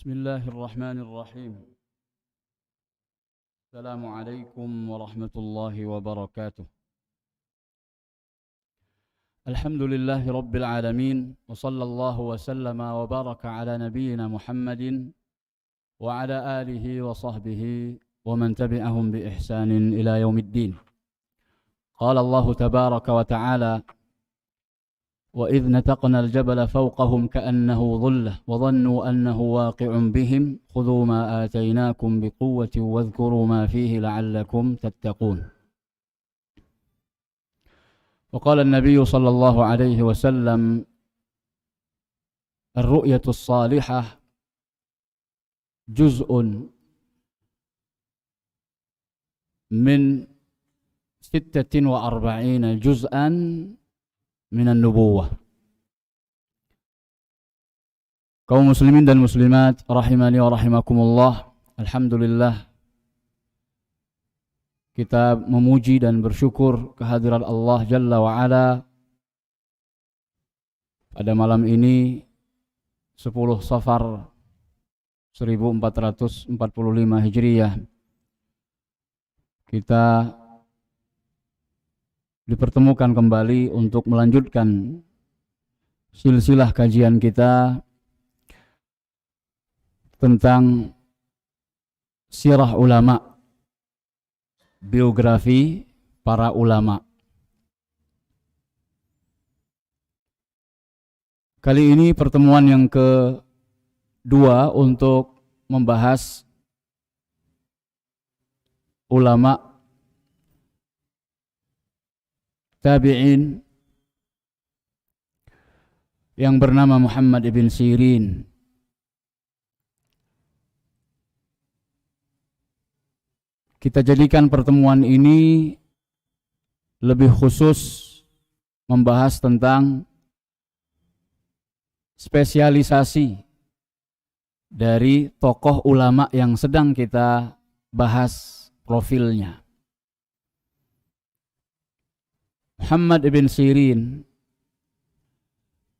بسم الله الرحمن الرحيم. السلام عليكم ورحمة الله وبركاته. الحمد لله رب العالمين، وصلى الله وسلم وبارك على نبينا محمد وعلى آله وصحبه ومن تبعهم بإحسان إلى يوم الدين. قال الله تبارك وتعالى: وإذ نتقنا الجبل فوقهم كأنه ظلة وظنوا أنه واقع بهم خذوا ما آتيناكم بقوة واذكروا ما فيه لعلكم تتقون. وقال النبي صلى الله عليه وسلم: الرؤية الصالحة جزء من 46 جزءا minan nubuwah. Kaum muslimin dan muslimat rahimani wa rahimakumullah, alhamdulillah kita memuji dan bersyukur kehadirat Allah Jalla wa Ala pada malam ini 10 Safar 1445 Hijriyah. Kita dipertemukan kembali untuk melanjutkan silsilah kajian kita tentang sirah ulama, biografi para ulama. Kali ini pertemuan yang kedua untuk membahas ulama tabi'in yang bernama Muhammad ibn Sirin. Kita jadikan pertemuan ini lebih khusus membahas tentang spesialisasi dari tokoh ulama yang sedang kita bahas profilnya. Muhammad ibn Sirin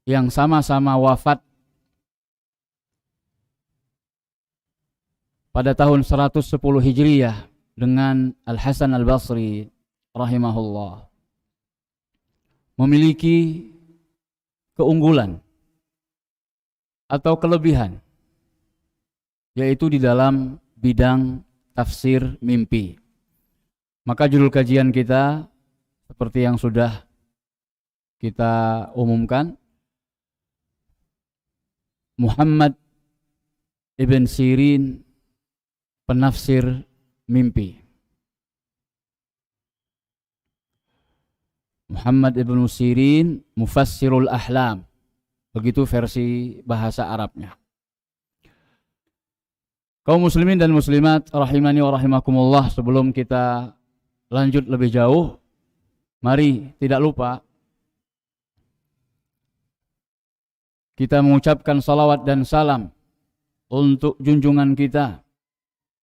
yang sama-sama wafat pada tahun 110 Hijriyah dengan Al-Hasan Al-Basri rahimahullah, memiliki keunggulan atau kelebihan, yaitu di dalam bidang tafsir mimpi. Maka judul kajian kita seperti yang sudah kita umumkan, Muhammad ibn Sirin, penafsir mimpi. Muhammad ibn Sirin, mufassirul ahlam. Begitu versi bahasa Arabnya. Kaum muslimin dan muslimat rahimani wa rahimakumullah, sebelum kita lanjut lebih jauh, mari tidak lupa kita mengucapkan salawat dan salam untuk junjungan kita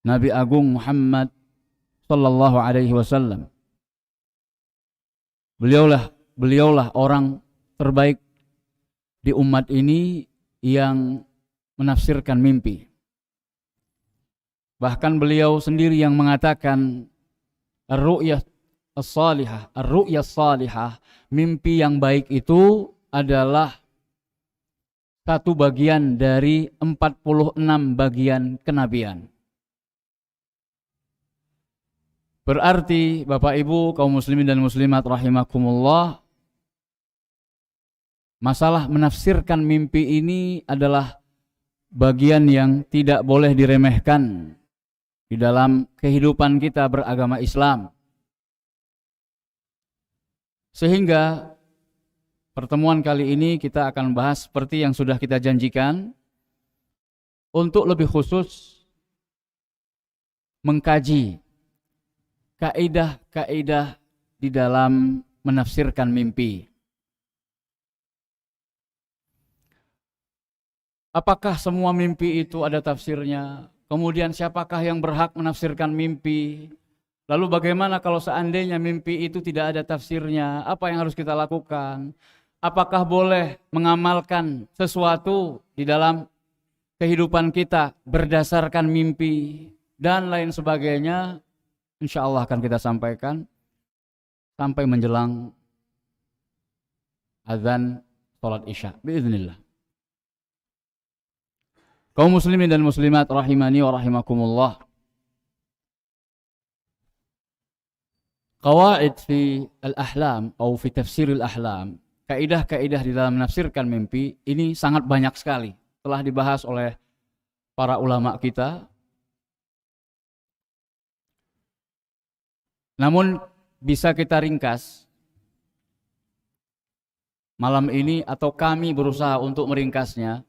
Nabi Agung Muhammad sallallahu alaihi wasallam. Beliaulah orang terbaik di umat ini yang menafsirkan mimpi. Bahkan beliau sendiri yang mengatakan ar-ru'yah as-salihah, ar-ru'yah as-salihah, mimpi yang baik itu adalah satu bagian dari 46 bagian kenabian. Berarti Bapak Ibu kaum muslimin dan muslimat rahimakumullah, masalah menafsirkan mimpi ini adalah bagian yang tidak boleh diremehkan di dalam kehidupan kita beragama Islam. Sehingga pertemuan kali ini kita akan bahas seperti yang sudah kita janjikan, untuk lebih khusus mengkaji kaidah-kaidah di dalam menafsirkan mimpi. Apakah semua mimpi itu ada tafsirnya? Kemudian siapakah yang berhak menafsirkan mimpi? Lalu bagaimana kalau seandainya mimpi itu tidak ada tafsirnya? Apa yang harus kita lakukan? Apakah boleh mengamalkan sesuatu di dalam kehidupan kita berdasarkan mimpi dan lain sebagainya, insya Allah akan kita sampaikan sampai menjelang azan sholat isya biiznillah. Kaum muslimin dan muslimat rahimani wa rahimakumullah. Qawaid fi al-ahlam atau fi tafsir al-ahlam, kaidah-kaidah di dalam menafsirkan mimpi ini sangat banyak sekali. Telah dibahas oleh para ulama kita. Namun bisa kita ringkas malam ini, atau kami berusaha untuk meringkasnya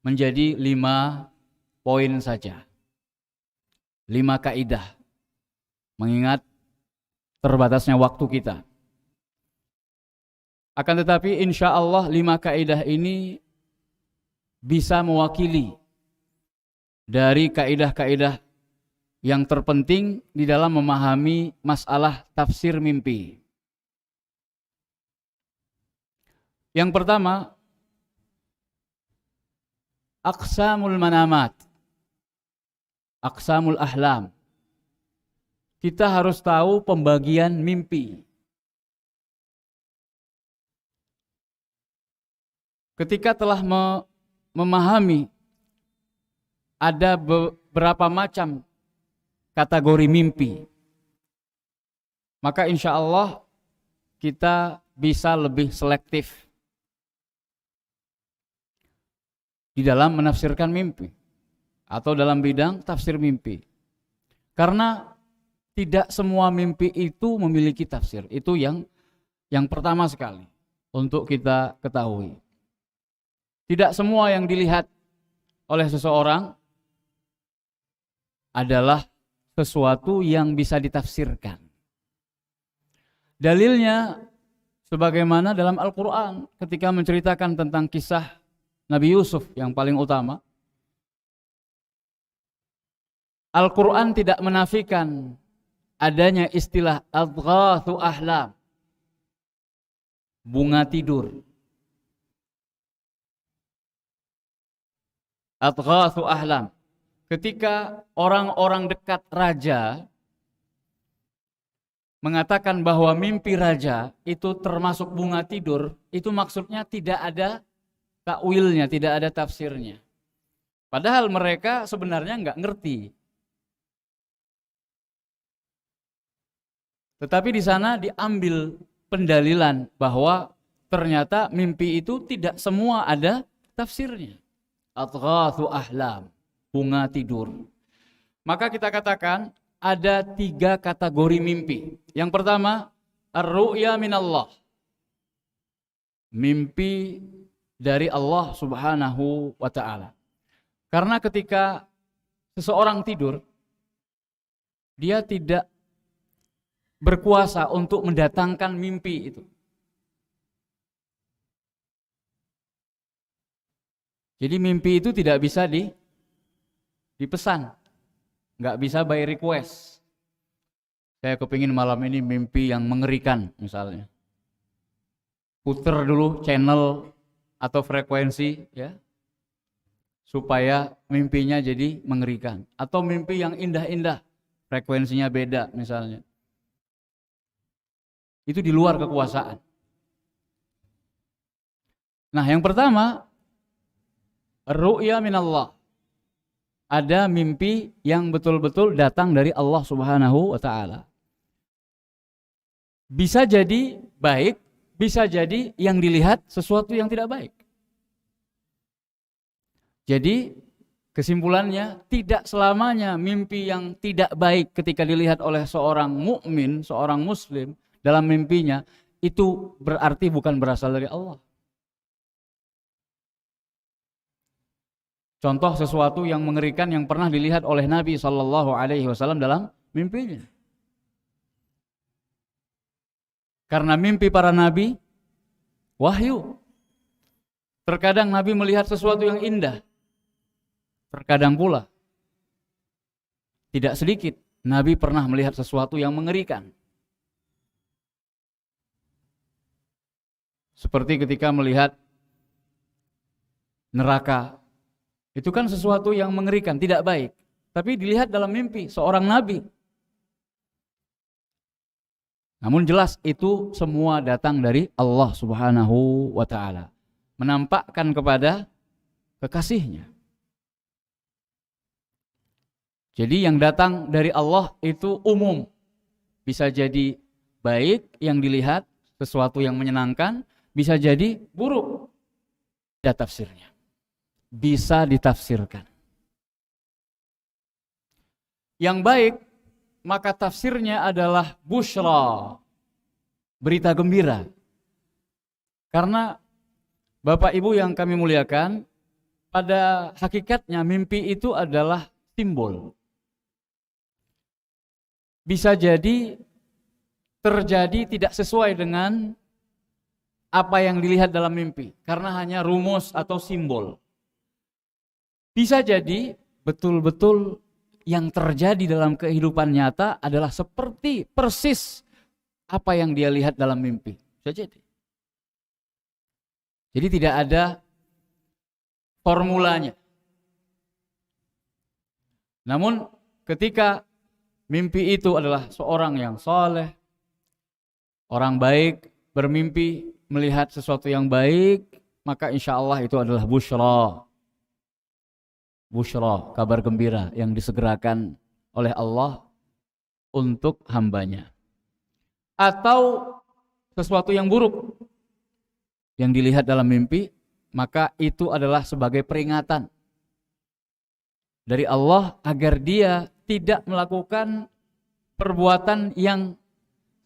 menjadi 5 poin saja. 5 kaidah. Mengingat terbatasnya waktu kita. Akan tetapi insya Allah 5 kaidah ini bisa mewakili dari kaidah-kaidah yang terpenting di dalam memahami masalah tafsir mimpi. Yang pertama, aqsamul manamat, aqsamul ahlam. Kita harus tahu pembagian mimpi. Ketika telah memahami ada beberapa macam kategori mimpi, maka insya Allah kita bisa lebih selektif di dalam menafsirkan mimpi atau dalam bidang tafsir mimpi. Karena tidak semua mimpi itu memiliki tafsir. Itu yang pertama sekali untuk kita ketahui. Tidak semua yang dilihat oleh seseorang adalah sesuatu yang bisa ditafsirkan. Dalilnya sebagaimana dalam Al-Quran ketika menceritakan tentang kisah Nabi Yusuf yang paling utama. Al-Quran tidak menafikan adanya istilah adghathu ahlam, bunga tidur. Adghathu ahlam. Ketika orang-orang dekat raja mengatakan bahwa mimpi raja itu termasuk bunga tidur, itu maksudnya tidak ada takwilnya, tidak ada tafsirnya. Padahal mereka sebenarnya nggak ngerti. Tetapi di sana diambil pendalilan bahwa ternyata mimpi itu tidak semua ada tafsirnya. Adghathu ahlam, bunga tidur. Maka kita katakan ada 3 kategori mimpi. Yang pertama, ar-ru'ya minallah. Mimpi dari Allah Subhanahu wa ta'ala. Karena ketika seseorang tidur, dia tidak berkuasa untuk mendatangkan mimpi itu. Jadi mimpi itu tidak bisa dipesan, nggak bisa by request. Saya kepingin malam ini mimpi yang mengerikan misalnya. Puter dulu channel atau frekuensi ya, supaya mimpinya jadi mengerikan. Atau mimpi yang indah-indah, frekuensinya beda misalnya. Itu di luar kekuasaan. Nah yang pertama, ru'ya minallah. Ada mimpi yang betul-betul datang dari Allah Subhanahu wa ta'ala. Bisa jadi baik, bisa jadi yang dilihat sesuatu yang tidak baik. Jadi kesimpulannya, tidak selamanya mimpi yang tidak baik ketika dilihat oleh seorang mukmin, seorang muslim dalam mimpinya itu berarti bukan berasal dari Allah. Contoh sesuatu yang mengerikan yang pernah dilihat oleh Nabi SAW dalam mimpinya. Karena mimpi para nabi wahyu. Terkadang Nabi melihat sesuatu yang indah. Terkadang pula tidak sedikit Nabi pernah melihat sesuatu yang mengerikan. Seperti ketika melihat neraka Itu kan sesuatu yang mengerikan, tidak baik. Tapi dilihat dalam mimpi seorang nabi. Namun jelas itu semua datang dari Allah Subhanahu wa taala. Menampakkan kepada kekasihnya. Jadi yang datang dari Allah itu umum. Bisa jadi baik yang dilihat, sesuatu yang menyenangkan, bisa jadi buruk. Ada tafsirnya. Bisa ditafsirkan. Yang baik, maka tafsirnya adalah busyra. Berita gembira. Karena Bapak Ibu yang kami muliakan, pada hakikatnya mimpi itu adalah simbol. Bisa jadi terjadi tidak sesuai dengan apa yang dilihat dalam mimpi, karena hanya rumus atau simbol. Bisa jadi betul-betul yang terjadi dalam kehidupan nyata adalah seperti persis apa yang dia lihat dalam mimpi. Bisa jadi. Jadi tidak ada formulanya. Namun ketika mimpi itu adalah seorang yang saleh, orang baik, bermimpi melihat sesuatu yang baik, maka insya Allah itu adalah busyra. Busyra, kabar gembira yang disegerakan oleh Allah untuk hambanya. Atau sesuatu yang buruk yang dilihat dalam mimpi, maka itu adalah sebagai peringatan dari Allah agar dia tidak melakukan perbuatan yang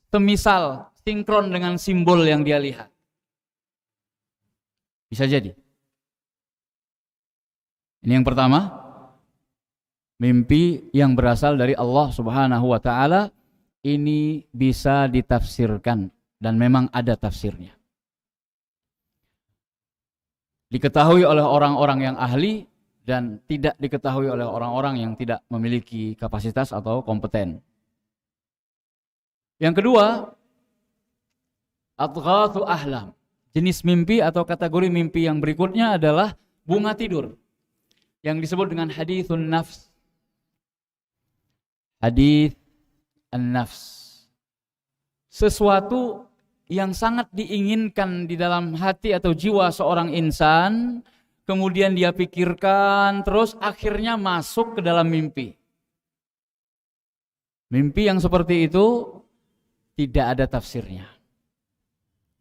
semisal, sinkron dengan simbol yang dia lihat. Bisa jadi. Ini yang pertama, mimpi yang berasal dari Allah Subhanahu wa taala ini bisa ditafsirkan dan memang ada tafsirnya. Diketahui oleh orang-orang yang ahli dan tidak diketahui oleh orang-orang yang tidak memiliki kapasitas atau kompeten. Yang kedua, adghathu ahlam. Jenis mimpi atau kategori mimpi yang berikutnya adalah bunga tidur, yang disebut dengan hadithun nafs. Hadith an-nafs. Sesuatu yang sangat diinginkan di dalam hati atau jiwa seorang insan, kemudian dia pikirkan, terus akhirnya masuk ke dalam mimpi. Mimpi yang seperti itu tidak ada tafsirnya.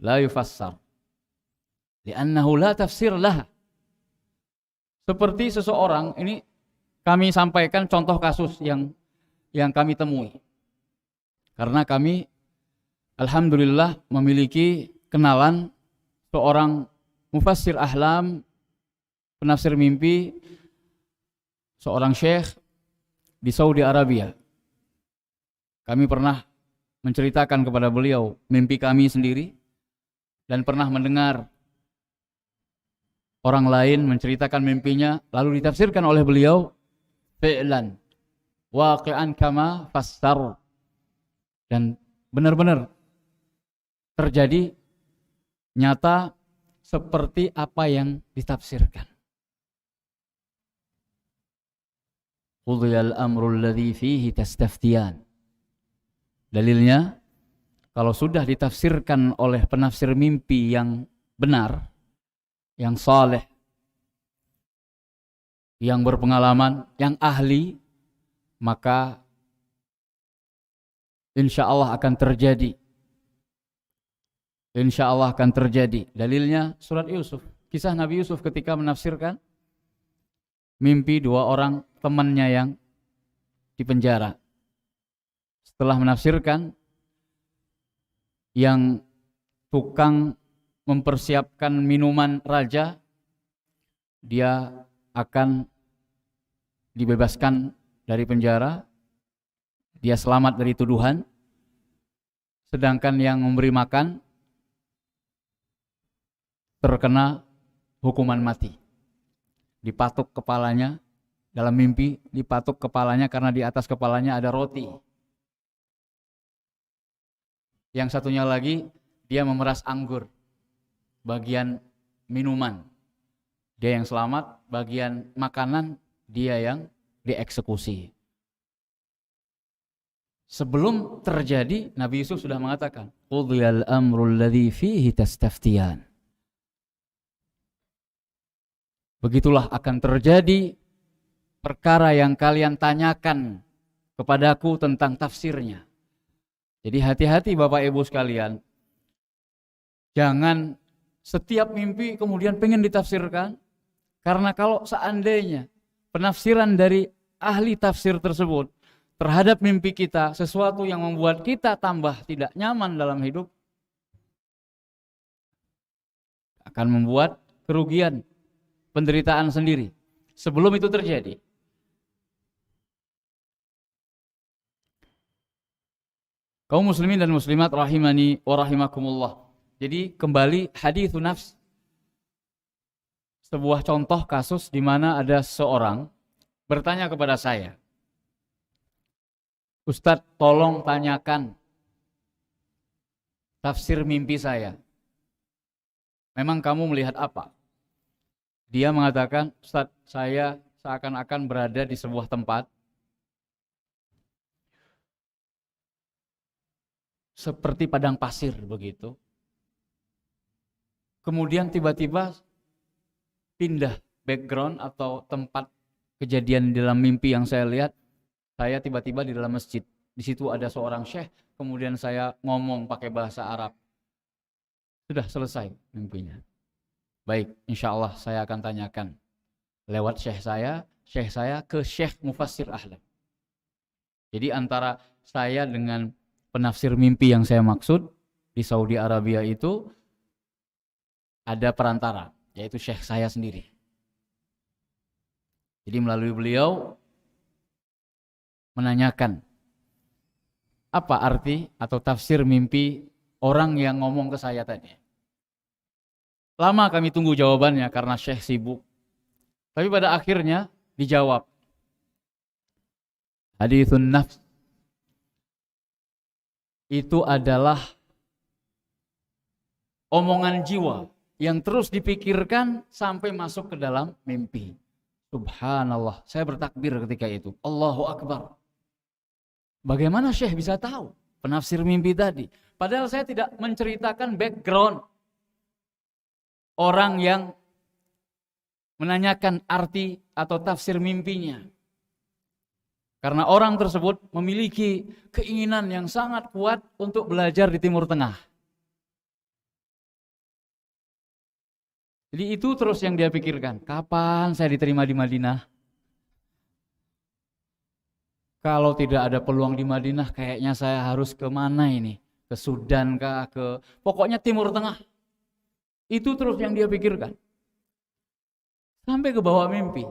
La yufassar. Li'annahu la tafsir laha. Seperti seseorang, ini kami sampaikan contoh kasus yang kami temui. Karena kami alhamdulillah memiliki kenalan seorang mufassir ahlam, penafsir mimpi, seorang syekh di Saudi Arabia. Kami pernah menceritakan kepada beliau mimpi kami sendiri dan pernah mendengar orang lain menceritakan mimpinya lalu ditafsirkan oleh beliau fi'lan waqi'an kama fassar, dan benar-benar terjadi nyata seperti apa yang ditafsirkan. Qudiyal amrul ladzi fihi tastaftiyan. Dalilnya, kalau sudah ditafsirkan oleh penafsir mimpi yang benar, yang saleh, yang berpengalaman, yang ahli, maka insya Allah akan terjadi. Insya Allah akan terjadi. Dalilnya surat Yusuf. Kisah Nabi Yusuf ketika menafsirkan mimpi dua orang temannya yang di penjara. Setelah menafsirkan, yang tukang mempersiapkan minuman raja, dia akan dibebaskan dari penjara, dia selamat dari tuduhan. Sedangkan yang memberi makan terkena hukuman mati. Dipatuk kepalanya, dalam mimpi dipatuk kepalanya karena di atas kepalanya ada roti. Yang satunya lagi dia memeras anggur, bagian minuman. Dia yang selamat, bagian makanan dia yang dieksekusi. Sebelum terjadi, Nabi Yusuf sudah mengatakan, qudiyal amrul ladzi fihi tastaftiyan. Begitulah akan terjadi perkara yang kalian tanyakan kepadaku tentang tafsirnya. Jadi hati-hati Bapak Ibu sekalian. Jangan setiap mimpi kemudian pengen ditafsirkan. Karena kalau seandainya penafsiran dari ahli tafsir tersebut terhadap mimpi kita sesuatu yang membuat kita tambah tidak nyaman dalam hidup, akan membuat kerugian, penderitaan sendiri sebelum itu terjadi. Kaum muslimin dan muslimat rahimani wa rahimakumullah. Jadi kembali haditsun nafs, sebuah contoh kasus di mana ada seorang bertanya kepada saya, Ustadz, tolong tanyakan tafsir mimpi saya. Memang kamu melihat apa? Dia mengatakan, Ustadz, saya seakan-akan berada di sebuah tempat seperti padang pasir begitu. Kemudian tiba-tiba pindah background atau tempat kejadian di dalam mimpi yang saya lihat, saya tiba-tiba di dalam masjid. Di situ ada seorang syekh, kemudian saya ngomong pakai bahasa Arab. Sudah selesai mimpinya. Baik, insya Allah saya akan tanyakan lewat syekh saya ke syekh mufassir ahlam. Jadi antara saya dengan penafsir mimpi yang saya maksud di Saudi Arabia itu ada perantara, yaitu syekh saya sendiri. Jadi melalui beliau menanyakan apa arti atau tafsir mimpi orang yang ngomong ke saya tadi. Lama kami tunggu jawabannya karena syekh sibuk. Tapi pada akhirnya dijawab. Haditsun nafs itu adalah omongan jiwa yang terus dipikirkan sampai masuk ke dalam mimpi. Subhanallah, saya bertakbir ketika itu. Allahu Akbar. Bagaimana Syekh bisa tahu penafsir mimpi tadi? Padahal saya tidak menceritakan background orang yang menanyakan arti atau tafsir mimpinya. Karena orang tersebut memiliki keinginan yang sangat kuat untuk belajar di Timur Tengah. Jadi itu terus yang dia pikirkan. Kapan saya diterima di Madinah? Kalau tidak ada peluang di Madinah, kayaknya saya harus ke mana ini? Ke Sudan kah? Pokoknya Timur Tengah. Itu terus yang dia pikirkan. Sampai ke bawah mimpi.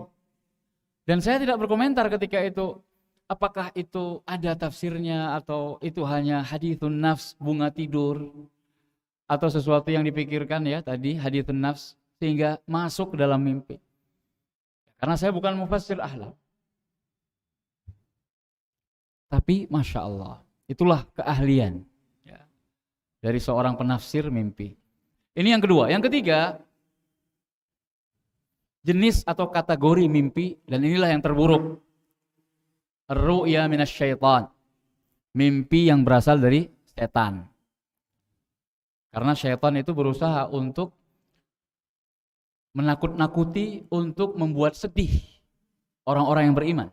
Dan saya tidak berkomentar ketika itu. Apakah itu ada tafsirnya atau itu hanya haditsun nafs, bunga tidur, atau sesuatu yang dipikirkan ya tadi haditsun nafs sehingga masuk ke dalam mimpi. Karena saya bukan mufassir ahlam. Tapi Masya Allah, itulah keahlian ya, dari seorang penafsir mimpi. Ini yang kedua. Yang ketiga, jenis atau kategori mimpi, dan inilah yang terburuk. Ru'ya minasyaitan, mimpi yang berasal dari setan. Karena syaitan itu berusaha untuk menakut-nakuti, untuk membuat sedih orang-orang yang beriman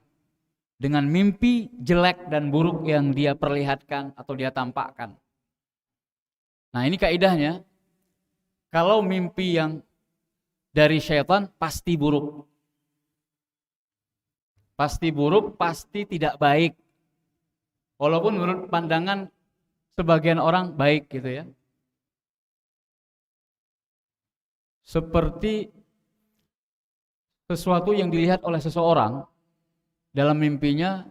dengan mimpi jelek dan buruk yang dia perlihatkan atau dia tampakkan. Nah, ini kaidahnya, kalau mimpi yang dari syaitan pasti buruk. Pasti buruk, pasti tidak baik. Walaupun menurut pandangan sebagian orang baik gitu ya. Seperti sesuatu yang dilihat oleh seseorang dalam mimpinya,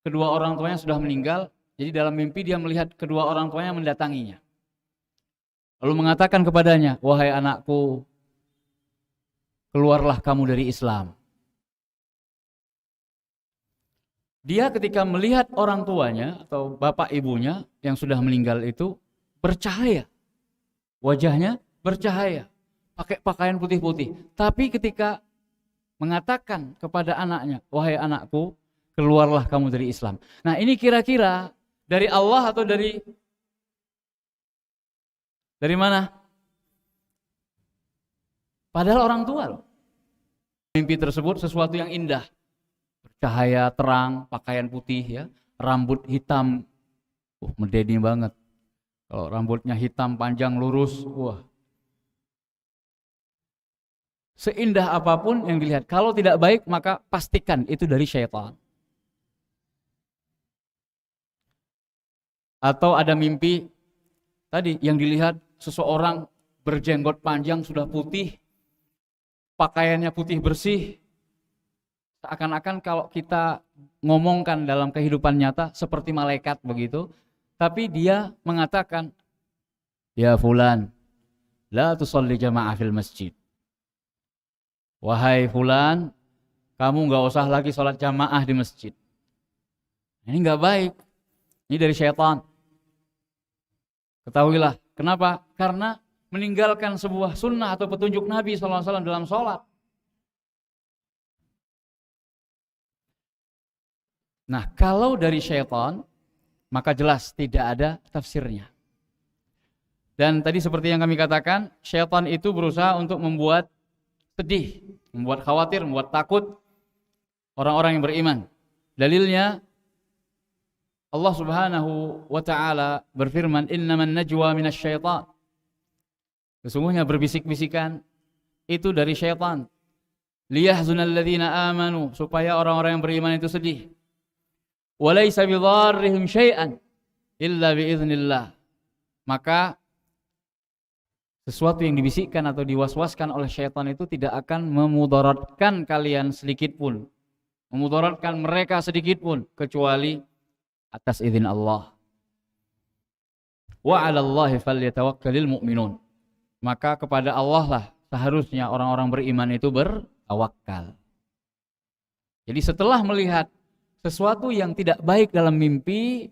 kedua orang tuanya sudah meninggal, jadi dalam mimpi dia melihat kedua orang tuanya mendatanginya. Lalu mengatakan kepadanya, wahai anakku, keluarlah kamu dari Islam. Dia ketika melihat orang tuanya atau bapak ibunya yang sudah meninggal itu bercahaya. Wajahnya bercahaya. Pakai pakaian putih-putih. Tapi ketika mengatakan kepada anaknya, wahai anakku, keluarlah kamu dari Islam. Nah, ini kira-kira dari Allah atau dari mana? Padahal orang tua loh. Mimpi tersebut sesuatu yang indah. Bercahaya terang, pakaian putih ya, rambut hitam. Medeni banget. Kalau rambutnya hitam, panjang, lurus, wah. Seindah apapun yang dilihat, kalau tidak baik maka pastikan itu dari syaitan. Atau ada mimpi tadi yang dilihat seseorang berjenggot panjang sudah putih, pakaiannya putih bersih, seakan-akan kalau kita ngomongkan dalam kehidupan nyata seperti malaikat begitu, tapi dia mengatakan, ya fulan, la tusalli jama'ah fil masjid. Wahai fulan, kamu gak usah lagi sholat jamaah di masjid. Ini gak baik. Ini dari syaitan. Ketahuilah. Kenapa? Karena meninggalkan sebuah sunnah atau petunjuk Nabi SAW dalam sholat. Nah, kalau dari syaitan, maka jelas tidak ada tafsirnya. Dan tadi seperti yang kami katakan, syaitan itu berusaha untuk membuat sedih, membuat khawatir, membuat takut orang-orang yang beriman. Dalilnya Allah Subhanahu wa taala berfirman, "Innaman najwa minasyaitan." Sesungguhnya berbisik-bisikan itu dari syaitan. Liyahzunal ladzina amanu, supaya orang-orang yang beriman itu sedih. Wa laisa bidharrihim syai'an illa biiznillah. Maka sesuatu yang dibisikkan atau diwaswaskan oleh syaitan itu tidak akan memudaratkan kalian sedikit pun, memudaratkan mereka sedikit pun, kecuali atas izin Allah. Wa 'alallahi falyatawakkalul mu'minun. Maka kepada Allah lah seharusnya orang-orang beriman itu bertawakal. Jadi setelah melihat sesuatu yang tidak baik dalam mimpi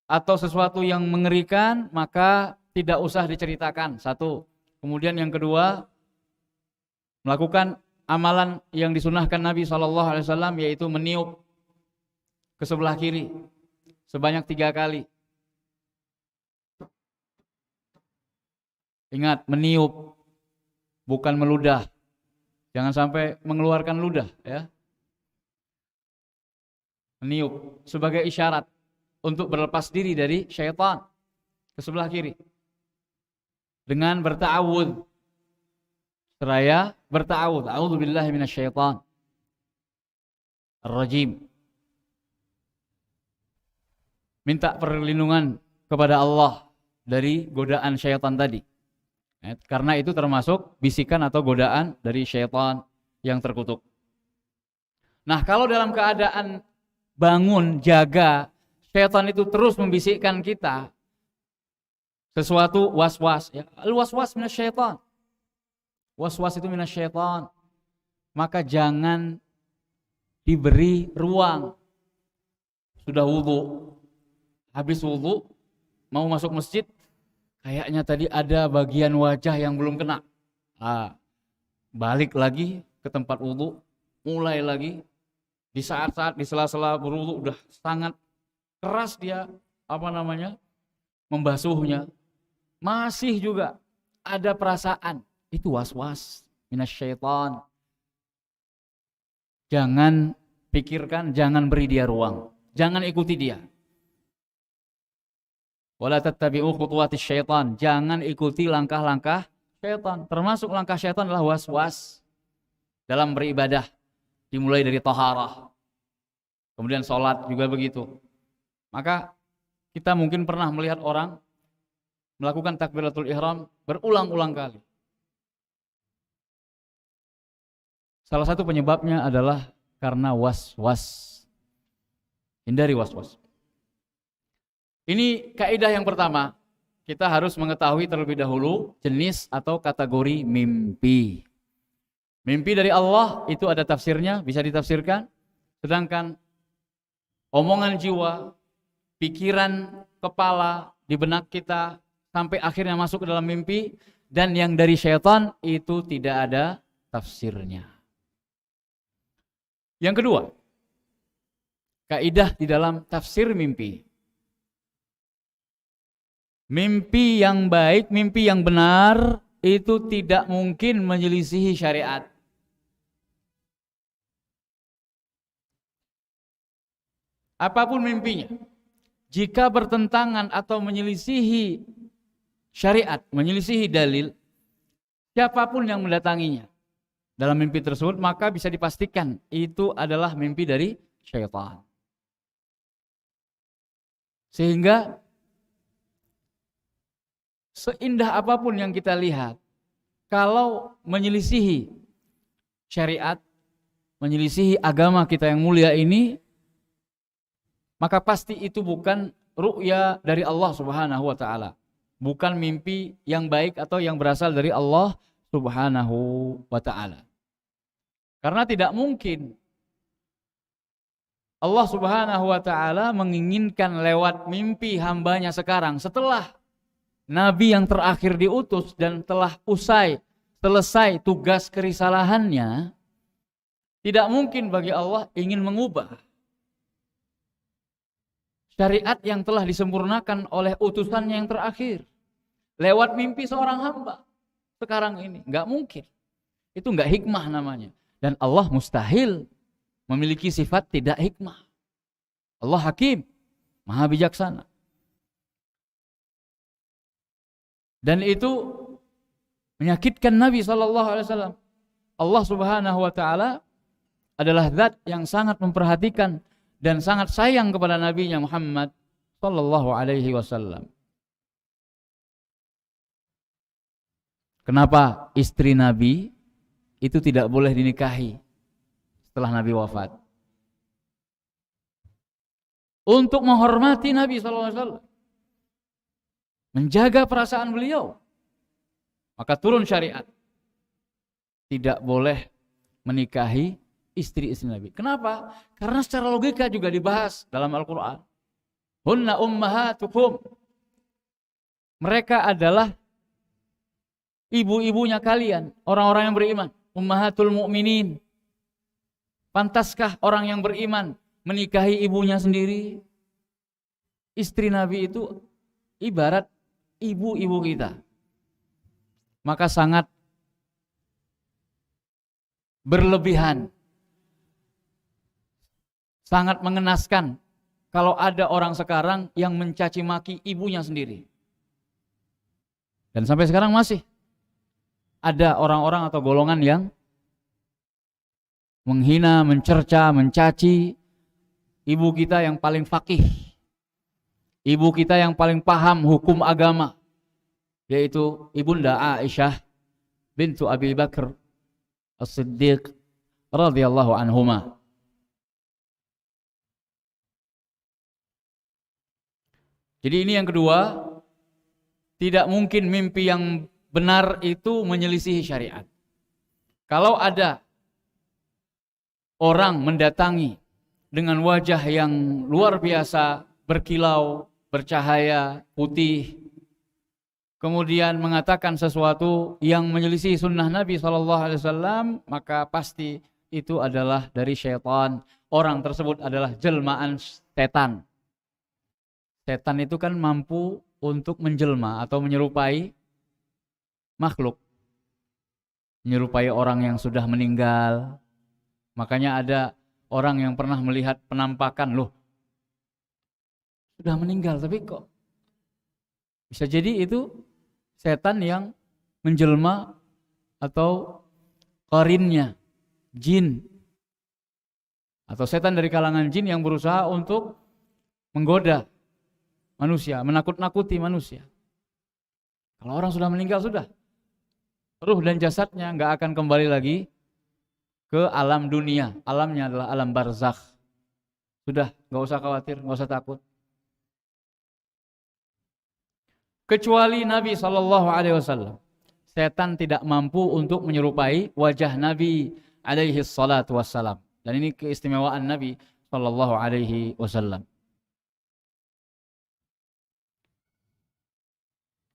atau sesuatu yang mengerikan, maka tidak usah diceritakan. Satu. Kemudian yang kedua, melakukan amalan yang disunahkan Nabi SAW, yaitu meniup ke sebelah kiri sebanyak 3 kali. Ingat, meniup, bukan meludah. Jangan sampai mengeluarkan ludah, ya. Meniup sebagai isyarat untuk berlepas diri dari syaitan ke sebelah kiri. Dengan berta'awudz, seraya berta'awudz, a'udzubillahi minasyaitan ar-rajim. Minta perlindungan kepada Allah dari godaan syaitan tadi. Karena itu termasuk bisikan atau godaan dari syaitan yang terkutuk. Nah, kalau dalam keadaan bangun, jaga, syaitan itu terus membisikkan kita sesuatu was-was, ya. Al-waswas minasyaitan. Was-was itu minasyaitan. Maka jangan diberi ruang. Sudah wudu, habis wudu, mau masuk masjid, kayaknya tadi ada bagian wajah yang belum kena. Balik lagi ke tempat wudu, mulai lagi. Di saat-saat di sela-sela berwudu udah sangat keras dia membasuhnya. Masih juga ada perasaan, itu was-was minasyaitan. Jangan pikirkan, jangan beri dia ruang, jangan ikuti dia. Wala tattabi'u khutuwatis syaitan, jangan ikuti langkah-langkah syaitan. Termasuk langkah syaitan adalah was-was dalam beribadah, dimulai dari taharah, kemudian sholat juga begitu. Maka kita mungkin pernah melihat orang melakukan takbiratul ihram berulang-ulang kali. Salah satu penyebabnya adalah karena was-was. Hindari was-was. Ini kaidah yang pertama. Kita harus mengetahui terlebih dahulu jenis atau kategori mimpi. Mimpi dari Allah itu ada tafsirnya, bisa ditafsirkan. Sedangkan omongan jiwa, pikiran kepala di benak kita, sampai akhirnya masuk ke dalam mimpi, dan yang dari syaitan itu tidak ada tafsirnya. Yang kedua, kaidah di dalam tafsir mimpi. Mimpi yang baik, mimpi yang benar itu tidak mungkin menyelisihi syariat. Apapun mimpinya, jika bertentangan atau menyelisihi syariat, menyelisihi dalil, siapapun yang mendatanginya dalam mimpi tersebut, maka bisa dipastikan itu adalah mimpi dari syaitan. Sehingga seindah apapun yang kita lihat, kalau menyelisihi syariat, menyelisihi agama kita yang mulia ini, maka pasti itu bukan ru'ya dari Allah Subhanahu wa ta'ala. Bukan mimpi yang baik atau yang berasal dari Allah Subhanahu wa ta'ala. Karena tidak mungkin Allah Subhanahu wa ta'ala menginginkan lewat mimpi hambanya sekarang, setelah Nabi yang terakhir diutus dan telah selesai tugas kerisalahannya, tidak mungkin bagi Allah ingin mengubah syariat yang telah disempurnakan oleh utusannya yang terakhir lewat mimpi seorang hamba sekarang ini. Enggak mungkin. Itu enggak hikmah namanya. Dan Allah mustahil memiliki sifat tidak hikmah. Allah hakim, maha bijaksana. Dan itu menyakitkan Nabi SAW. Allah Subhanahu wa ta'ala adalah zat yang sangat memperhatikan dan sangat sayang kepada Nabi-Nya Muhammad sallallahu alaihi wasallam. Kenapa istri Nabi itu tidak boleh dinikahi setelah Nabi wafat? Untuk menghormati Nabi sallallahu alaihi wasallam, menjaga perasaan beliau, maka turun syariat tidak boleh menikahi istri-istri Nabi. Kenapa? Karena secara logika juga dibahas dalam Al-Quran. Hunna ummahatukum. Mereka adalah ibu-ibunya kalian, orang-orang yang beriman. Ummahatul mu'minin. Pantaskah orang yang beriman menikahi ibunya sendiri? Istri Nabi itu ibarat ibu-ibu kita. Maka sangat berlebihan, sangat mengenaskan kalau ada orang sekarang yang mencaci maki ibunya sendiri. Dan sampai sekarang masih ada orang-orang atau golongan yang menghina, mencerca, mencaci ibu kita yang paling faqih, ibu kita yang paling paham hukum agama, yaitu Ibunda Aisyah bintu Abi Bakar As-Siddiq radhiyallahu anhuma. Jadi ini yang kedua, tidak mungkin mimpi yang benar itu menyelisihi syariat. Kalau ada orang mendatangi dengan wajah yang luar biasa, berkilau, bercahaya, putih, kemudian mengatakan sesuatu yang menyelisih sunnah Nabi SAW, maka pasti itu adalah dari syaitan. Orang tersebut adalah jelmaan setan. Setan itu kan mampu untuk menjelma atau menyerupai makhluk, menyerupai orang yang sudah meninggal. Makanya ada orang yang pernah melihat penampakan, loh sudah meninggal tapi kok bisa jadi itu setan yang menjelma atau qarinnya, jin, atau setan dari kalangan jin yang berusaha untuk menggoda manusia, menakut-nakuti manusia. Kalau orang sudah meninggal, sudah ruh dan jasadnya nggak akan kembali lagi ke alam dunia. Alamnya adalah alam barzakh. Sudah, nggak usah khawatir, nggak usah takut. Kecuali Nabi SAW, setan tidak mampu untuk menyerupai wajah Nabi alaihi salatu wassalam. Dan ini keistimewaan Nabi SAW.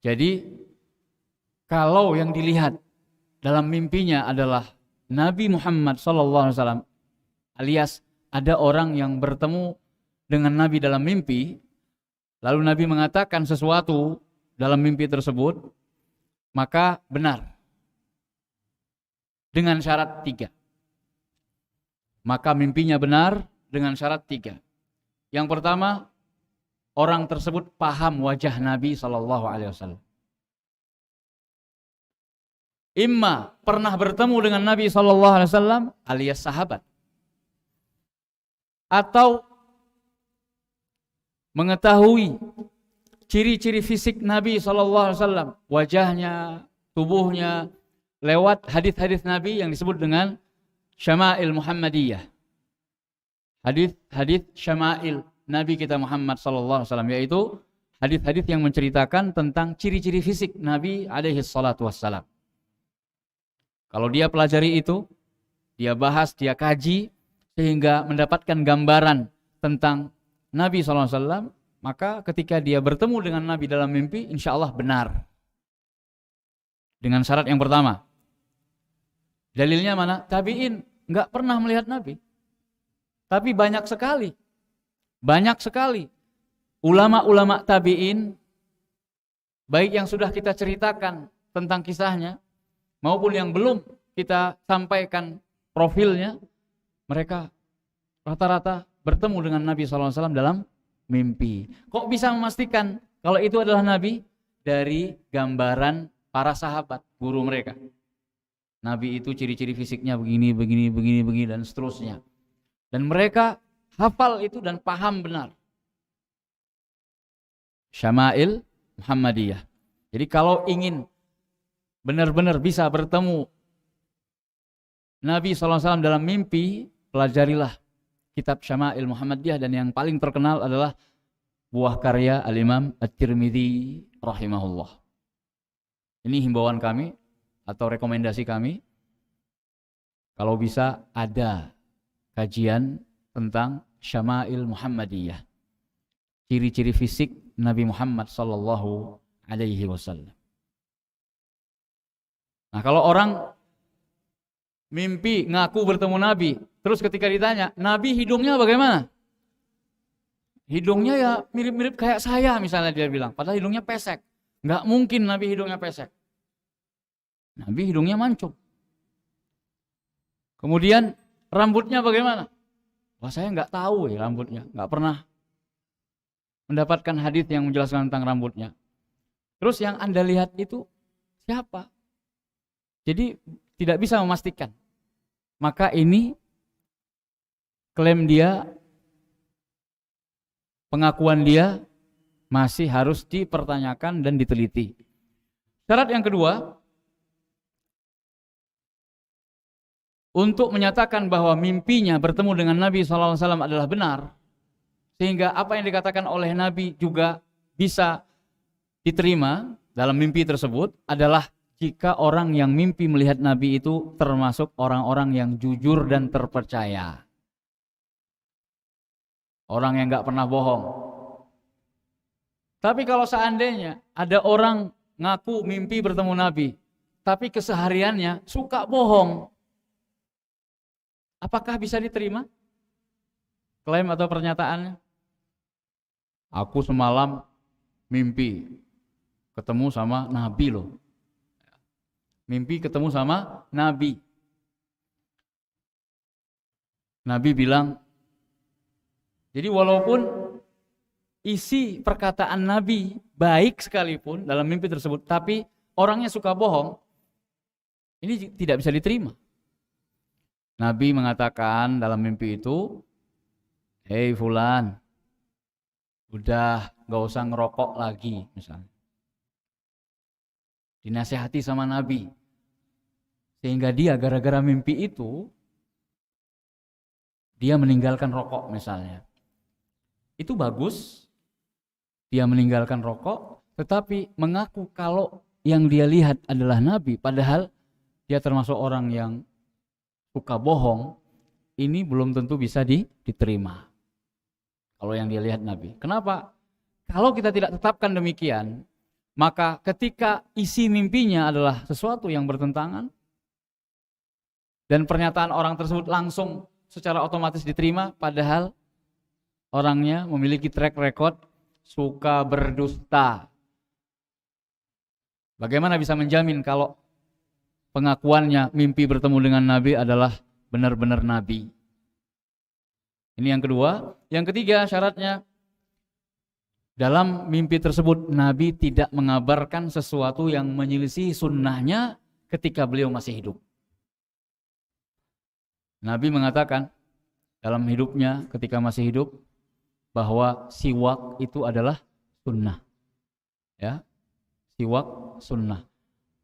Jadi kalau yang dilihat dalam mimpinya adalah Nabi Muhammad SAW, alias ada orang yang bertemu dengan Nabi dalam mimpi, lalu Nabi mengatakan sesuatu dalam mimpi tersebut, maka benar. Dengan syarat 3. Maka mimpinya benar dengan syarat 3. Yang pertama, orang tersebut paham wajah Nabi SAW. Imma pernah bertemu dengan Nabi SAW alias sahabat, atau mengetahui ciri-ciri fisik Nabi SAW, wajahnya, tubuhnya, lewat hadis-hadis Nabi yang disebut dengan Syama'il Muhammadiyah. Hadis-hadis Syama'il Nabi kita Muhammad SAW, yaitu hadis-hadis yang menceritakan tentang ciri-ciri fisik Nabi alaihi salatu wassalam. Kalau dia pelajari itu, dia bahas, dia kaji, sehingga mendapatkan gambaran tentang Nabi SAW, maka ketika dia bertemu dengan Nabi dalam mimpi, insya Allah benar. Dengan syarat yang pertama. Dalilnya mana? Tabi'in nggak pernah melihat Nabi. Tapi banyak sekali ulama-ulama tabi'in, baik yang sudah kita ceritakan tentang kisahnya, maupun yang belum kita sampaikan profilnya, mereka rata-rata bertemu dengan Nabi SAW dalam mimpi. Kok bisa memastikan kalau itu adalah Nabi? Dari gambaran para sahabat, guru mereka. Nabi itu ciri-ciri fisiknya begini, dan seterusnya. Dan mereka hafal itu dan paham benar. Syama'il Muhammadiyah. Jadi kalau ingin benar-benar bisa bertemu Nabi SAW dalam mimpi, pelajarilah kitab Syama'il Muhammadiyah, dan yang paling terkenal adalah buah karya Al-Imam At-Tirmidzi rahimahullah. Ini himbauan kami atau rekomendasi kami, kalau bisa ada kajian tentang Syama'il Muhammadiyah, ciri-ciri fisik Nabi Muhammad sallallahu alaihi wasallam. Nah, kalau orang mimpi ngaku bertemu Nabi, terus ketika ditanya, Nabi hidungnya bagaimana? Hidungnya ya mirip-mirip kayak saya misalnya, dia bilang, padahal hidungnya pesek. Nggak mungkin Nabi hidungnya pesek. Nabi hidungnya mancung. Kemudian rambutnya bagaimana? Wah, saya nggak tahu ya rambutnya, nggak pernah mendapatkan hadis yang menjelaskan tentang rambutnya. Terus yang Anda lihat itu siapa? Jadi tidak bisa memastikan. Maka ini klaim dia, pengakuan dia masih harus dipertanyakan dan diteliti. Syarat yang kedua, untuk menyatakan bahwa mimpinya bertemu dengan Nabi SAW adalah benar, sehingga apa yang dikatakan oleh Nabi juga bisa diterima dalam mimpi tersebut, adalah jika orang yang mimpi melihat Nabi itu termasuk orang-orang yang jujur dan terpercaya. Orang yang gak pernah bohong. Tapi kalau seandainya ada orang ngaku mimpi bertemu Nabi, tapi kesehariannya suka bohong, apakah bisa diterima klaim atau pernyataannya? Aku semalam mimpi ketemu sama Nabi loh. Mimpi ketemu sama Nabi. Nabi bilang, jadi walaupun isi perkataan Nabi baik sekalipun dalam mimpi tersebut, tapi orangnya suka bohong, ini tidak bisa diterima. Nabi mengatakan dalam mimpi itu, hei fulan, udah gak usah ngerokok lagi misalnya. Dinasihati sama Nabi. Sehingga dia gara-gara mimpi itu, dia meninggalkan rokok misalnya. Itu bagus, dia meninggalkan rokok, tetapi mengaku kalau yang dia lihat adalah Nabi, padahal dia termasuk orang yang suka bohong, ini belum tentu bisa diterima. Kalau yang dia lihat Nabi. Kenapa? Kalau kita tidak tetapkan demikian, maka ketika isi mimpinya adalah sesuatu yang bertentangan, dan pernyataan orang tersebut langsung secara otomatis diterima, padahal orangnya memiliki track record suka berdusta. Bagaimana bisa menjamin kalau pengakuannya mimpi bertemu dengan Nabi adalah benar-benar Nabi? Ini yang kedua. Yang ketiga syaratnya, dalam mimpi tersebut Nabi tidak mengabarkan sesuatu yang menyelisih sunnahnya ketika beliau masih hidup. Nabi mengatakan dalam hidupnya ketika masih hidup bahwa siwak itu adalah sunnah. Ya, siwak sunnah.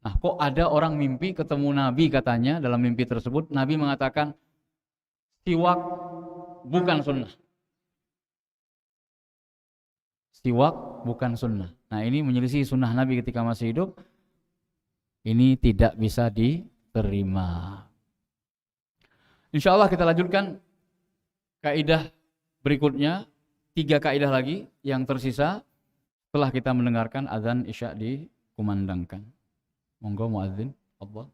Nah, kok ada orang mimpi ketemu Nabi katanya dalam mimpi tersebut Nabi mengatakan siwak bukan sunnah. Siwak bukan sunnah. Nah, ini menyelisih sunnah Nabi ketika masih hidup. Ini tidak bisa diterima. Insya Allah kita lanjutkan kaidah berikutnya. 3 kaidah lagi yang tersisa setelah kita mendengarkan azan Isya dikumandangkan. Monggo muadzin, Allah.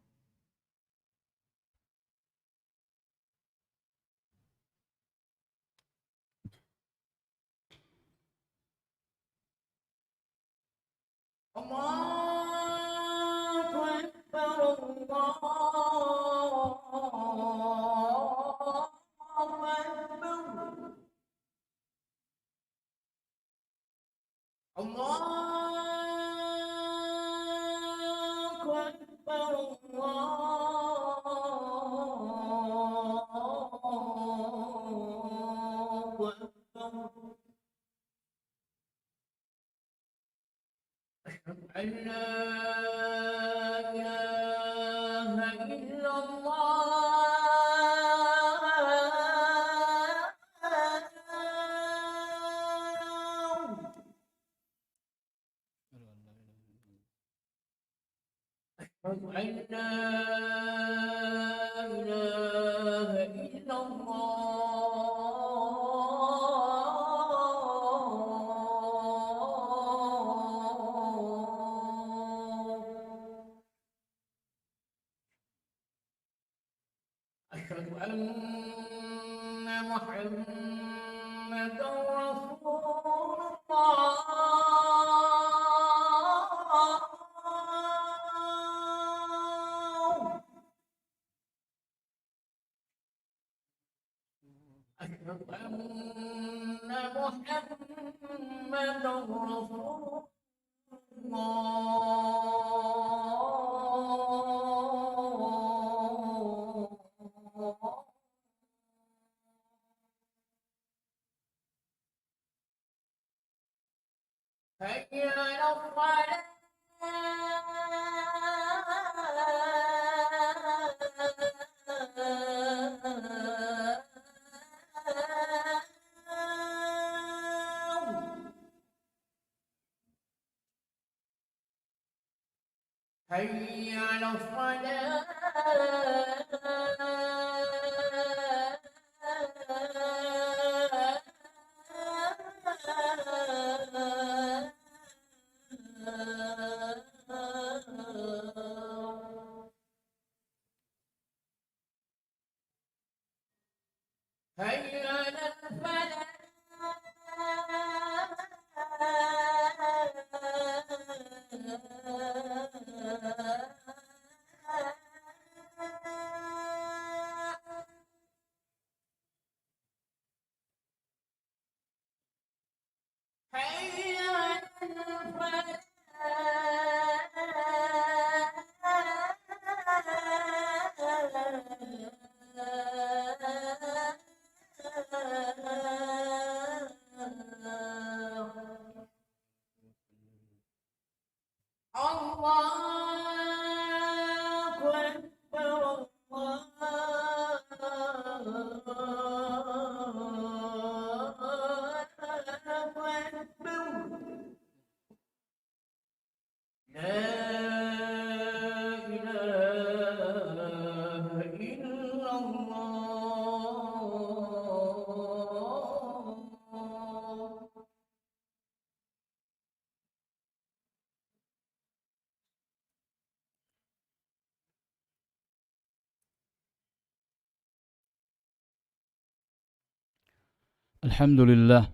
Alhamdulillah.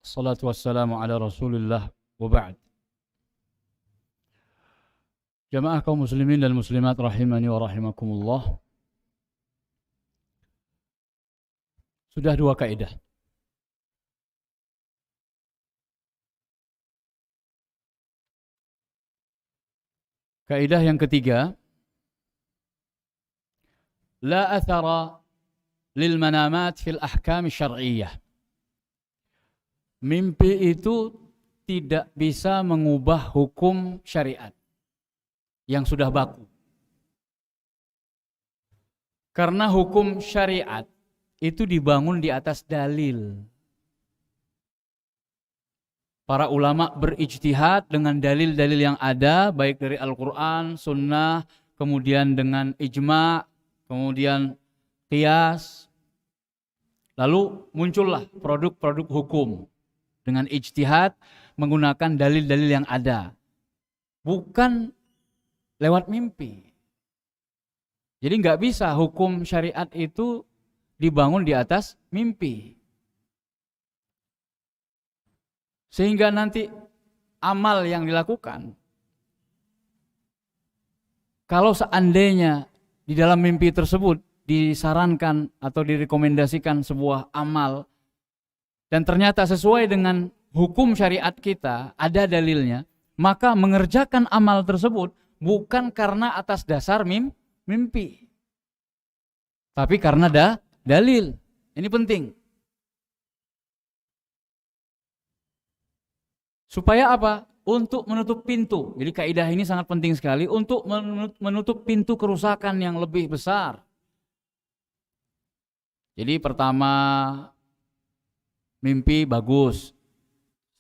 Salatu wassalamu ala Rasulillah wa ba'd. Jamaah kaum muslimin dan muslimat rahimani wa rahimakumullah. Sudah dua kaidah. Kaidah yang ketiga, la athara lil manamat fil ahkam syar'iyyah. Mimpi itu tidak bisa mengubah hukum syariat yang sudah baku. Karena hukum syariat itu dibangun di atas dalil. Para ulama berijtihad dengan dalil-dalil yang ada, baik dari Al-Quran, Sunnah, kemudian dengan ijma', kemudian qiyas. Lalu muncullah produk-produk hukum dengan ijtihad menggunakan dalil-dalil yang ada. Bukan lewat mimpi. Jadi nggak bisa hukum syariat itu dibangun di atas mimpi. Sehingga nanti amal yang dilakukan, kalau seandainya di dalam mimpi tersebut disarankan atau direkomendasikan sebuah amal, dan ternyata sesuai dengan hukum syariat kita, ada dalilnya, maka mengerjakan amal tersebut bukan karena atas dasar mimpi. Tapi karena dalil. Ini penting. Supaya apa? Untuk menutup pintu. Jadi kaidah ini sangat penting sekali untuk menutup pintu kerusakan yang lebih besar. Jadi pertama, mimpi bagus,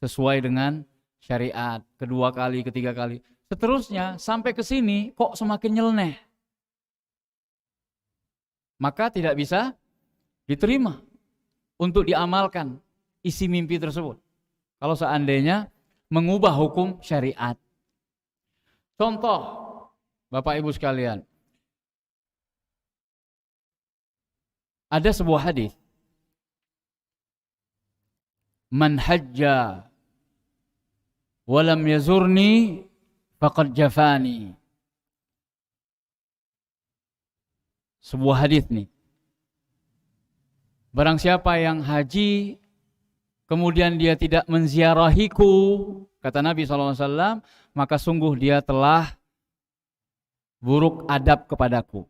sesuai dengan syariat. Kedua kali, ketiga kali. Seterusnya sampai ke sini kok semakin nyeleneh. Maka tidak bisa diterima untuk diamalkan isi mimpi tersebut. Kalau seandainya mengubah hukum syariat. Contoh, Bapak Ibu sekalian. Ada sebuah hadis. Man hajja walam yazurni faqad jafani. Sebuah hadis nih. Barang siapa yang haji kemudian dia tidak menziarahiku, kata Nabi SAW, maka sungguh dia telah buruk adab kepadaku.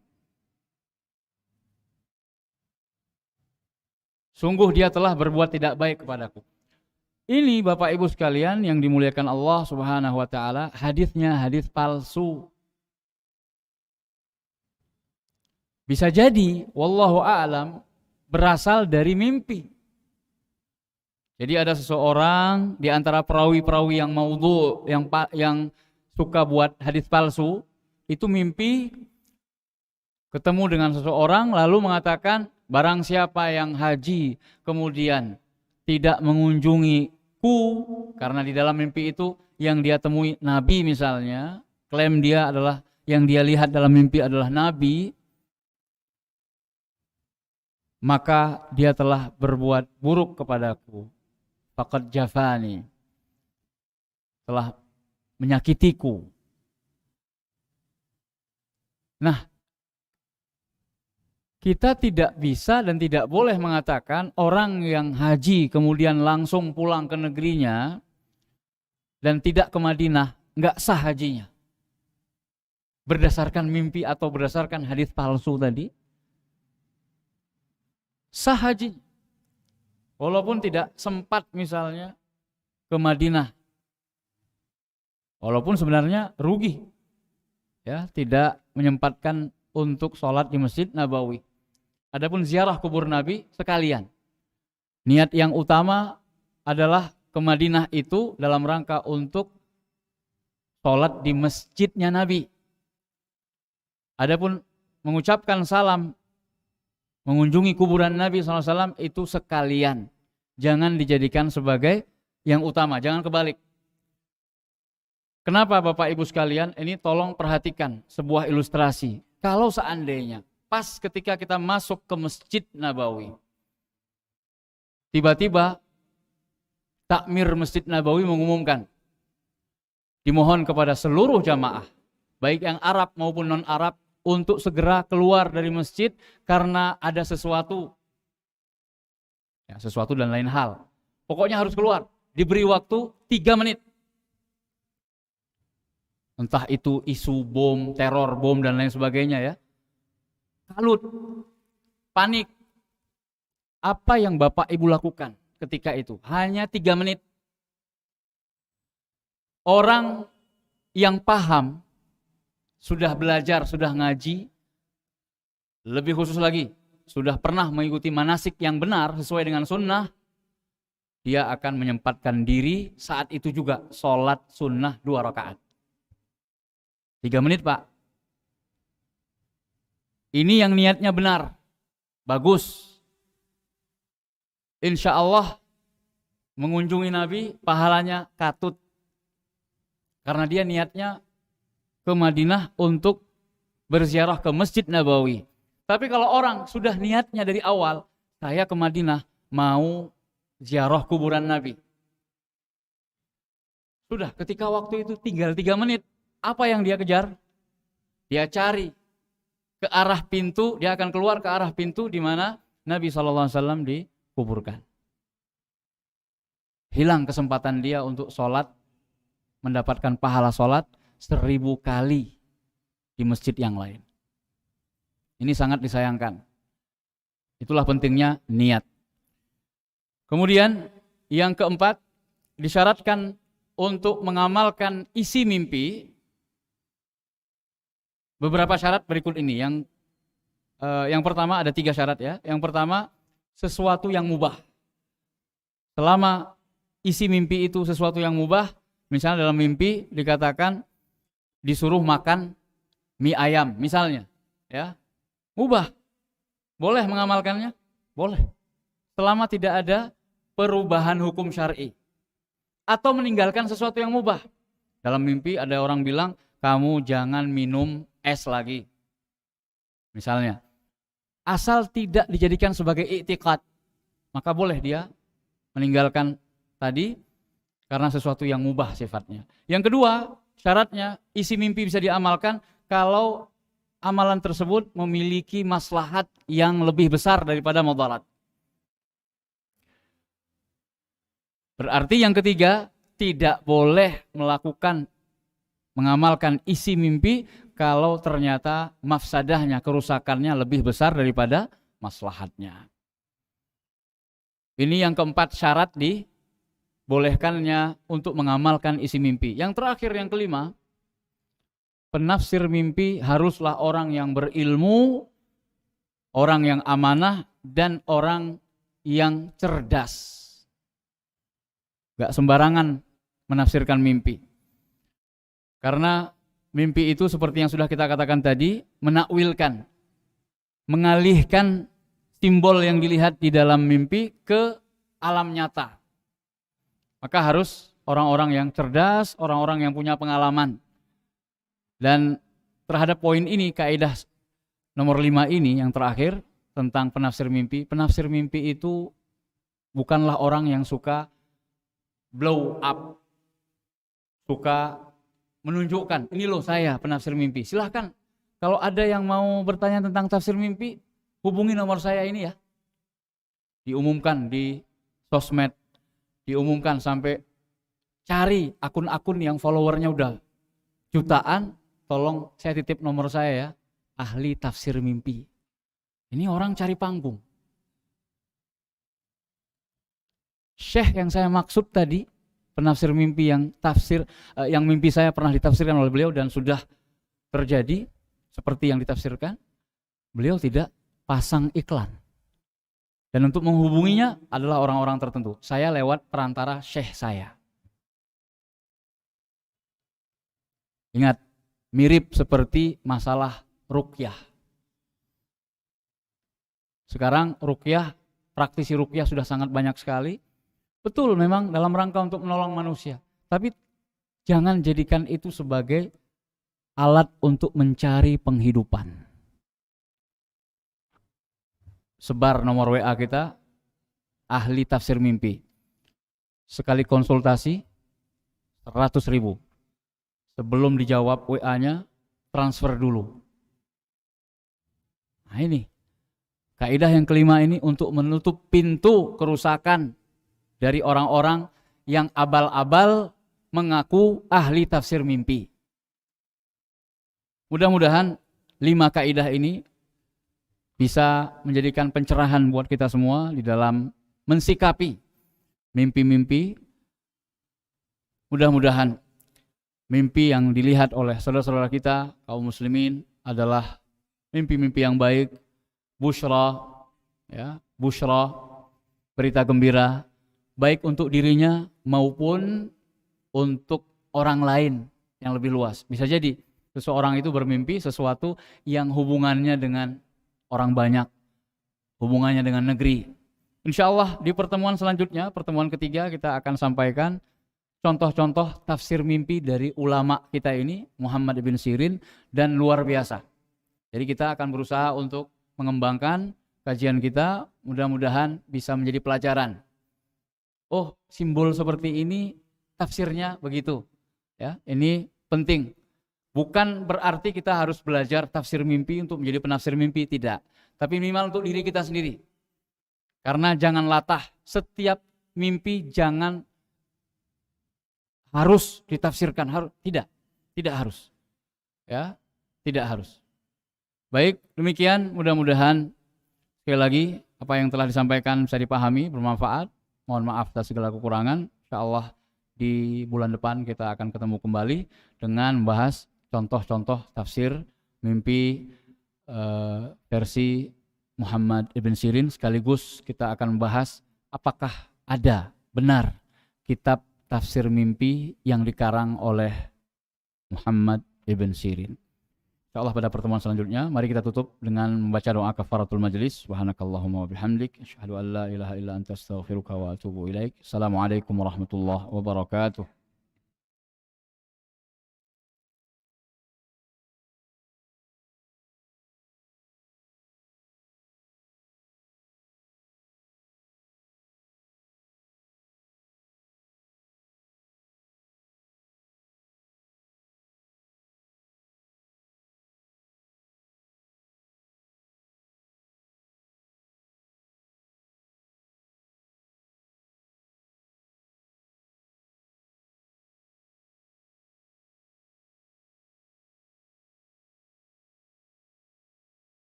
Sungguh dia telah berbuat tidak baik kepadaku. Ini Bapak Ibu sekalian yang dimuliakan Allah Subhanahu wa taala, hadisnya hadis palsu. Bisa jadi wallahu a'lam berasal dari mimpi. Jadi ada seseorang di antara perawi-perawi yang maudhu, yang suka buat hadis palsu, itu mimpi ketemu dengan seseorang lalu mengatakan, barang siapa yang haji kemudian tidak mengunjungiku, karena di dalam mimpi itu yang dia temui Nabi misalnya, klaim dia adalah, yang dia lihat dalam mimpi adalah Nabi, maka dia telah berbuat buruk kepadaku. Faqad jafani, telah menyakitiku. Nah, kita tidak bisa dan tidak boleh mengatakan orang yang haji kemudian langsung pulang ke negerinya dan tidak ke Madinah, nggak sah hajinya. Berdasarkan mimpi atau berdasarkan hadis palsu tadi, sah haji. Walaupun tidak sempat misalnya ke Madinah. Walaupun sebenarnya rugi. Ya, tidak menyempatkan untuk sholat di Masjid Nabawi. Adapun ziarah kubur Nabi sekalian. Niat yang utama adalah ke Madinah itu dalam rangka untuk sholat di masjidnya Nabi. Adapun mengucapkan salam, mengunjungi kuburan Nabi SAW itu sekalian. Jangan dijadikan sebagai yang utama, jangan kebalik. Kenapa Bapak Ibu sekalian? Ini tolong perhatikan sebuah ilustrasi. Kalau seandainya pas ketika kita masuk ke Masjid Nabawi. Tiba-tiba takmir Masjid Nabawi mengumumkan, dimohon kepada seluruh jamaah, baik yang Arab maupun non-Arab, untuk segera keluar dari masjid karena ada sesuatu. Ya, sesuatu dan lain hal. Pokoknya harus keluar. Diberi waktu 3 menit. Entah itu isu bom, teror bom dan lain sebagainya ya. Kalut, panik. Apa yang Bapak Ibu lakukan ketika itu? Hanya 3 menit. Orang yang paham, sudah belajar, sudah ngaji, lebih khusus lagi, sudah pernah mengikuti manasik yang benar sesuai dengan sunnah, dia akan menyempatkan diri saat itu juga sholat sunnah 2 rakaat. 3 menit Pak. Ini yang niatnya benar, bagus. Insya Allah mengunjungi Nabi pahalanya katut. Karena dia niatnya ke Madinah untuk berziarah ke Masjid Nabawi. Tapi kalau orang sudah niatnya dari awal, saya ke Madinah mau ziarah kuburan Nabi. Sudah, ketika waktu itu tinggal 3 menit, apa yang dia kejar? Dia cari ke arah pintu, dia akan keluar ke arah pintu di mana Nabi SAW dikuburkan. Hilang kesempatan dia untuk sholat, mendapatkan pahala sholat 1000 kali di masjid yang lain. Ini sangat disayangkan. Itulah pentingnya niat. Kemudian yang keempat, disyaratkan untuk mengamalkan isi mimpi. Beberapa syarat berikut ini. Yang pertama ada 3 syarat ya. Yang pertama, sesuatu yang mubah. Selama isi mimpi itu sesuatu yang mubah, misalnya dalam mimpi dikatakan disuruh makan mie ayam misalnya, ya, mubah, boleh mengamalkannya, boleh, selama tidak ada perubahan hukum syar'i atau meninggalkan sesuatu yang mubah. Dalam mimpi ada orang bilang kamu jangan minum es lagi, misalnya, asal tidak dijadikan sebagai i'tiqad, maka boleh dia meninggalkan tadi karena sesuatu yang mubah sifatnya. Yang kedua, syaratnya isi mimpi bisa diamalkan kalau amalan tersebut memiliki maslahat yang lebih besar daripada mudarat. Berarti yang ketiga, tidak boleh mengamalkan isi mimpi kalau ternyata mafsadahnya, kerusakannya lebih besar daripada maslahatnya. Ini yang keempat syarat dibolehkannya untuk mengamalkan isi mimpi. Yang terakhir, yang kelima, penafsir mimpi haruslah orang yang berilmu, orang yang amanah, dan orang yang cerdas. Gak sembarangan menafsirkan mimpi. Karena mimpi itu seperti yang sudah kita katakan tadi, menakwilkan, mengalihkan simbol yang dilihat di dalam mimpi ke alam nyata. Maka harus orang-orang yang cerdas, orang-orang yang punya pengalaman. Dan terhadap poin ini, kaidah nomor 5 ini yang terakhir tentang penafsir mimpi itu bukanlah orang yang suka blow up, suka menunjukkan, ini loh saya penafsir mimpi. Silahkan, kalau ada yang mau bertanya tentang tafsir mimpi, hubungi nomor saya ini ya. Diumumkan di sosmed, diumumkan sampai cari akun-akun yang followernya udah jutaan, tolong saya titip nomor saya ya, ahli tafsir mimpi. Ini orang cari panggung. Syekh yang saya maksud tadi, penafsir mimpi yang mimpi saya pernah ditafsirkan oleh beliau dan sudah terjadi seperti yang ditafsirkan, beliau tidak pasang iklan. Dan untuk menghubunginya adalah orang-orang tertentu. Saya lewat perantara syekh saya. Ingat, mirip seperti masalah ruqyah. Sekarang ruqyah, praktisi ruqyah sudah sangat banyak sekali. Betul, memang dalam rangka untuk menolong manusia. Tapi jangan jadikan itu sebagai alat untuk mencari penghidupan. sebar nomor WA kita, ahli tafsir mimpi. Sekali konsultasi 100.000. Sebelum dijawab WA-nya, transfer dulu. Nah ini, kaidah yang kelima ini untuk menutup pintu kerusakan dari orang-orang yang abal-abal mengaku ahli tafsir mimpi. Mudah-mudahan 5 kaidah ini bisa menjadikan pencerahan buat kita semua di dalam mensikapi mimpi-mimpi. Mudah-mudahan mimpi yang dilihat oleh saudara-saudara kita kaum muslimin adalah mimpi-mimpi yang baik, busyra, ya, busyra, berita gembira, baik untuk dirinya maupun untuk orang lain yang lebih luas. Bisa jadi seseorang itu bermimpi sesuatu yang hubungannya dengan orang banyak, hubungannya dengan negeri. Insya Allah di pertemuan selanjutnya, pertemuan ketiga, kita akan sampaikan contoh-contoh tafsir mimpi dari ulama kita ini, Muhammad ibn Sirin, dan luar biasa. Jadi kita akan berusaha untuk mengembangkan kajian kita, mudah-mudahan bisa menjadi pelajaran. Oh, simbol seperti ini tafsirnya begitu. Ya, ini penting. Bukan berarti kita harus belajar tafsir mimpi untuk menjadi penafsir mimpi, tidak. Tapi minimal untuk diri kita sendiri. Karena jangan latah, setiap mimpi jangan harus ditafsirkan, tidak harus, ya, tidak harus. Baik, demikian mudah-mudahan sekali lagi apa yang telah disampaikan bisa dipahami, bermanfaat. Mohon maaf atas segala kekurangan. Insyaallah di bulan depan kita akan ketemu kembali dengan membahas contoh-contoh tafsir mimpi versi Muhammad ibn Sirin. Sekaligus kita akan membahas apakah ada benar kitab tafsir mimpi yang dikarang oleh Muhammad ibn Sirin. Insyaallah pada pertemuan selanjutnya, mari kita tutup dengan membaca doa kafaratul majlis. Subhanakallahumma wa bihamdik, asyhadu an la ilaha illa anta astaghfiruka wa atubu ilaik. Assalamualaikum warahmatullahi wabarakatuh.